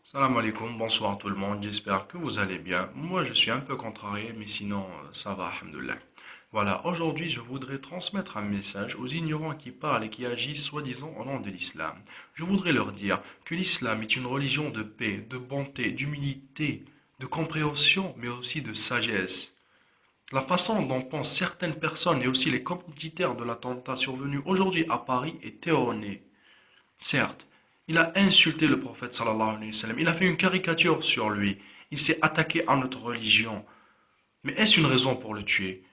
Salam alaikum, bonsoir tout le monde, j'espère que vous allez bien. Moi je suis un peu contrarié, mais sinon ça va, alhamdoulilah. Voilà, aujourd'hui je voudrais transmettre un message aux ignorants qui parlent et qui agissent soi-disant au nom de l'islam. Je voudrais leur dire que l'islam est une religion de paix, de bonté, d'humilité, de compréhension, mais aussi de sagesse. La façon dont pensent certaines personnes et aussi les commanditaires de l'attentat survenu aujourd'hui à Paris est erronée. Certes, il a insulté le prophète sallallahu alayhi wa sallam, il a fait une caricature sur lui, il s'est attaqué à notre religion. Mais est-ce une raison pour le tuer?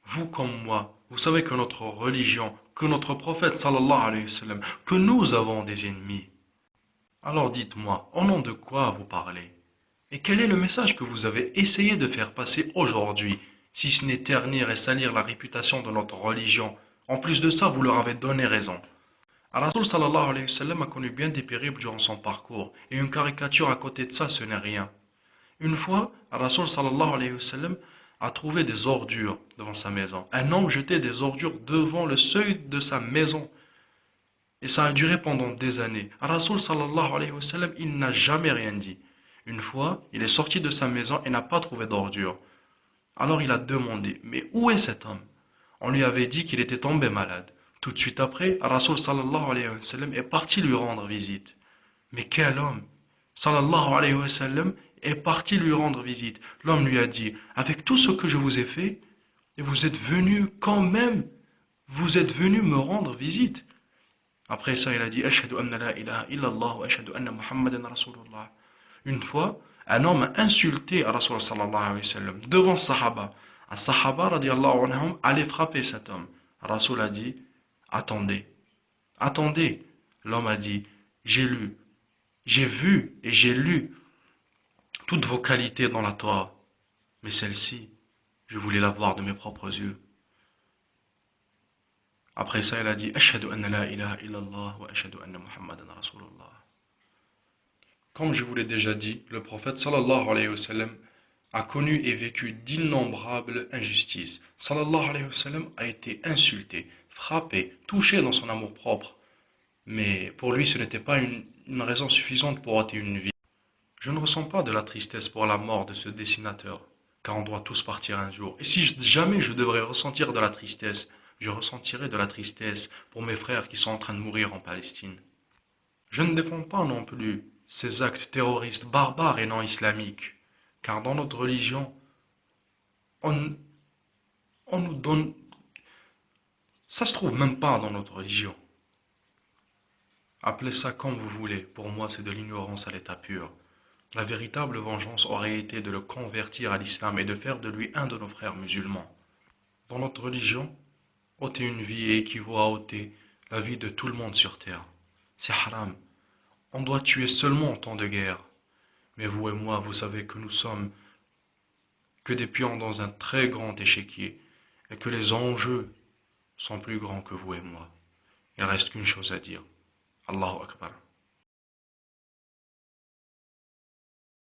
Vous comme moi, vous savez que notre religion, que notre prophète sallallahu alayhi wa sallam, que nous avons des ennemis. Alors dites-moi, au nom de quoi vous parlez? Et quel est le message que vous avez essayé de faire passer aujourd'hui, si ce n'est ternir et salir la réputation de notre religion? En plus de ça, vous leur avez donné raison. Rasoul sallallahu alayhi wa sallam a connu bien des périples durant son parcours, et une caricature à côté de ça, ce n'est rien. Une fois, Rasoul sallallahu alayhi wa sallam a trouvé des ordures devant sa maison. Un homme jetait des ordures devant le seuil de sa maison, et ça a duré pendant des années. Rasoul sallallahu alayhi wa sallam, il n'a jamais rien dit. Une fois, il est sorti de sa maison et n'a pas trouvé d'ordures. Alors il a demandé, mais où est cet homme? On lui avait dit qu'il était tombé malade. Tout de suite après, Rasoul sallallahu alayhi wa sallam est parti lui rendre visite. Mais quel homme? Sallallahu alayhi wa sallam est parti lui rendre visite. L'homme lui a dit, avec tout ce que je vous ai fait, et vous êtes venu quand même, vous êtes venu me rendre visite. Après ça, il a dit, Ashhadu anna la ilaha illallah wa ashhadu anna Muhammadan Rasulullah. Une fois, un homme a insulté Rasul sallallahu alayhi wa sallam devant Sahaba. Un Sahaba radiallahu anhum allait frapper cet homme. Rasul a dit, attendez, attendez. L'homme a dit, j'ai lu, j'ai vu et j'ai lu toutes vos qualités dans la Torah. Mais celle-ci, je voulais la voir de mes propres yeux. Après ça, il a dit, Ashhadu anna la ilaha illallah wa ashhadu anna Muhammadan Rasulullah. Comme je vous l'ai déjà dit, le prophète sallallahu alayhi wa sallam a connu et vécu d'innombrables injustices. Sallallahu alayhi wa sallam a été insulté, frappé, touché dans son amour-propre. Mais pour lui, ce n'était pas une raison suffisante pour ôter une vie. Je ne ressens pas de la tristesse pour la mort de ce dessinateur, car on doit tous partir un jour. Et si jamais je devrais ressentir de la tristesse, je ressentirais de la tristesse pour mes frères qui sont en train de mourir en Palestine. Je ne défends pas non plus ces actes terroristes barbares et non islamiques, car dans notre religion, on, on nous donne... Ça se trouve même pas dans notre religion. Appelez ça comme vous voulez, pour moi c'est de l'ignorance à l'état pur. La véritable vengeance aurait été de le convertir à l'islam et de faire de lui un de nos frères musulmans. Dans notre religion, ôter une vie équivaut à ôter la vie de tout le monde sur terre. C'est haram. On doit tuer seulement en temps de guerre. Mais vous et moi, vous savez que nous sommes que des pions dans un très grand échiquier et que les enjeux sont plus grands que vous et moi. Il reste qu'une chose à dire. Allahu Akbar.